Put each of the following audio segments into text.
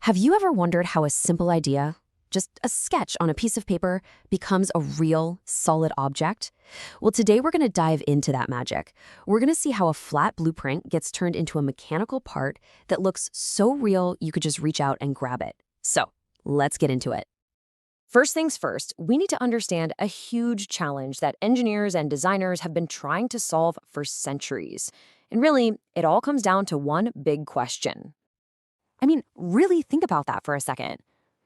Have you ever wondered how a simple idea, just a sketch on a piece of paper, becomes a real, solid object? Well, today we're going to dive into that magic. We're going to see how a flat blueprint gets turned into a mechanical part that looks so real you could just reach out and grab it. So, let's get into it. First things first, we need to understand a huge challenge that engineers and designers have been trying to solve for centuries. And really, it all comes down to one big question. Really think about that for a second.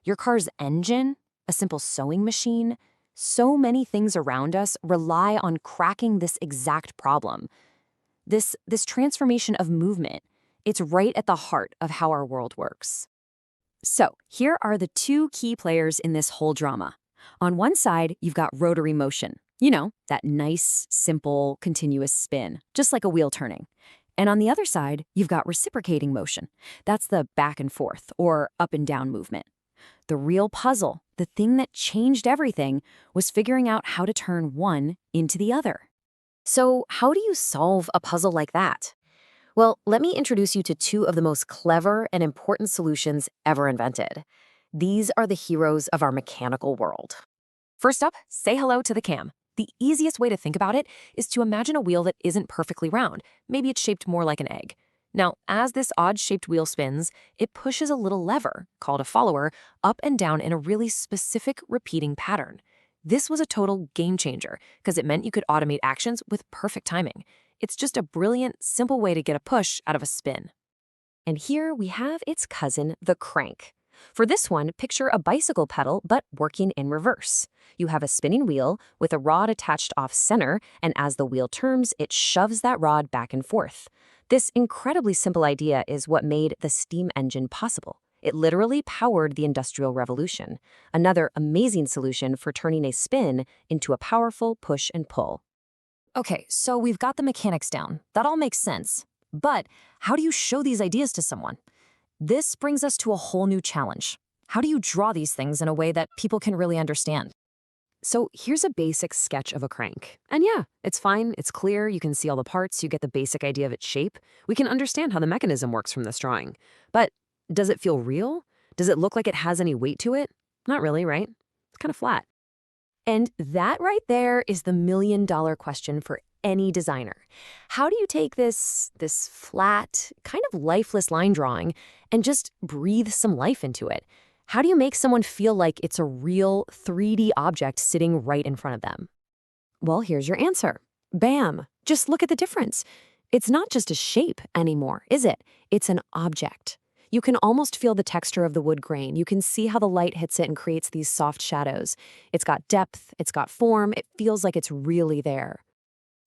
Your car's engine, a simple sewing machine, so many things around us rely on cracking this exact problem. This transformation of movement, it's right at the heart of how our world works. So, here are the two key players in this whole drama. On one side, you've got rotary motion. You know, that nice, simple, continuous spin, just like a wheel turning. And on the other side, you've got reciprocating motion. That's the back and forth, or up and down movement. The real puzzle, the thing that changed everything, was figuring out how to turn one into the other. So, how do you solve a puzzle like that? Well, let me introduce you to two of the most clever and important solutions ever invented. These are the heroes of our mechanical world. First up, say hello to the cam. The easiest way to think about it is to imagine a wheel that isn't perfectly round. Maybe it's shaped more like an egg. Now, as this odd-shaped wheel spins, it pushes a little lever, called a follower, up and down in a really specific repeating pattern. This was a total game changer because it meant you could automate actions with perfect timing. It's just a brilliant, simple way to get a push out of a spin. And here we have its cousin, the crank. For this one, picture a bicycle pedal, but working in reverse. You have a spinning wheel with a rod attached off-center, and as the wheel turns, it shoves that rod back and forth. This incredibly simple idea is what made the steam engine possible. It literally powered the Industrial Revolution, another amazing solution for turning a spin into a powerful push and pull. Okay, so we've got the mechanics down. That all makes sense. But how do you show these ideas to someone? This brings us to a whole new challenge. How do you draw these things in a way that people can really understand? So here's a basic sketch of a crank. And yeah, it's fine, it's clear, you can see all the parts, you get the basic idea of its shape. We can understand how the mechanism works from this drawing. But does it feel real? Does it look like it has any weight to it? Not really, right? It's kind of flat. And that right there is the million-dollar question for any designer. How do you take this flat, kind of lifeless line drawing and just breathe some life into it? How do you make someone feel like it's a real 3D object sitting right in front of them? Well, here's your answer. Bam! Just look at the difference. It's not just a shape anymore, is it? It's an object. You can almost feel the texture of the wood grain. You can see how the light hits it and creates these soft shadows. It's got depth, it's got form, it feels like it's really there.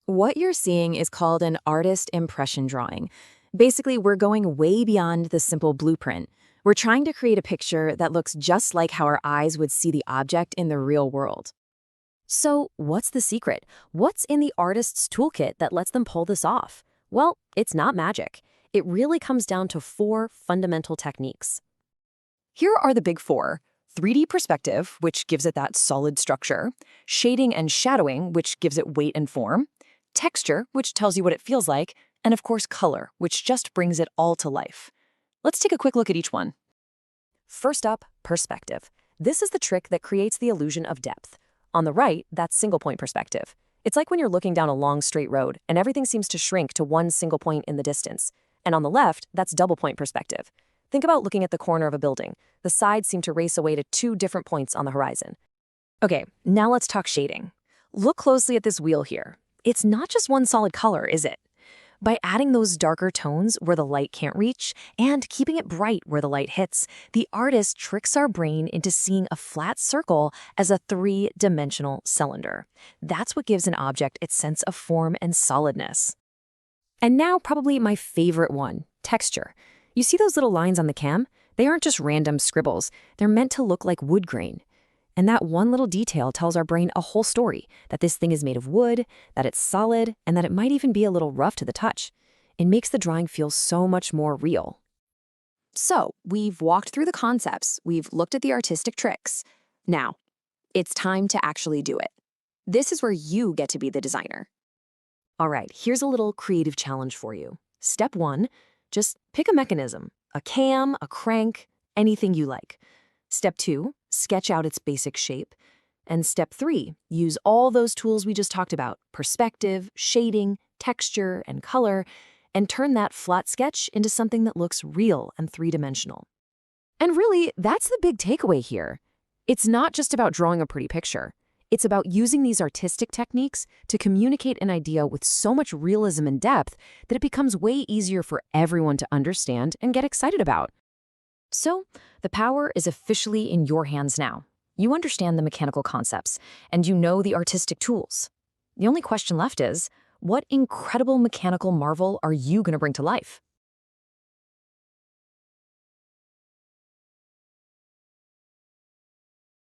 What you're seeing is called an artist impression drawing. Basically, we're going way beyond the simple blueprint. We're trying to create a picture that looks just like how our eyes would see the object in the real world. So, what's the secret? What's in the artist's toolkit that lets them pull this off? Well, it's not magic. It really comes down to four fundamental techniques. Here are the big four: 3D perspective, which gives it that solid structure; shading and shadowing, which gives it weight and form; texture, which tells you what it feels like; and of course color, which just brings it all to life. Let's take a quick look at each one. First up, perspective. This is the trick that creates the illusion of depth. On the right, that's single point perspective. It's like when you're looking down a long straight road and everything seems to shrink to one single point in the distance. And on the left, that's double point perspective. Think about looking at the corner of a building. The sides seem to race away to two different points on the horizon. Okay, now let's talk shading. Look closely at this wheel here. It's not just one solid color, is it? By adding those darker tones where the light can't reach and keeping it bright where the light hits, the artist tricks our brain into seeing a flat circle as a three-dimensional cylinder. That's what gives an object its sense of form and solidness. And now probably my favorite one, texture. You see those little lines on the cam? They aren't just random scribbles. They're meant to look like wood grain. And that one little detail tells our brain a whole story, that this thing is made of wood, that it's solid, and that it might even be a little rough to the touch. It makes the drawing feel so much more real. So, we've walked through the concepts, we've looked at the artistic tricks. Now, it's time to actually do it. This is where you get to be the designer. All right, here's a little creative challenge for you. Step one, just pick a mechanism, a cam, a crank, anything you like. Step 2, sketch out its basic shape. And step 3, use all those tools we just talked about, perspective, shading, texture, and color, and turn that flat sketch into something that looks real and three-dimensional. And really, that's the big takeaway here. It's not just about drawing a pretty picture. It's about using these artistic techniques to communicate an idea with so much realism and depth that it becomes way easier for everyone to understand and get excited about. So, the power is officially in your hands now. You understand the mechanical concepts, and you know the artistic tools. The only question left is, what incredible mechanical marvel are you going to bring to life?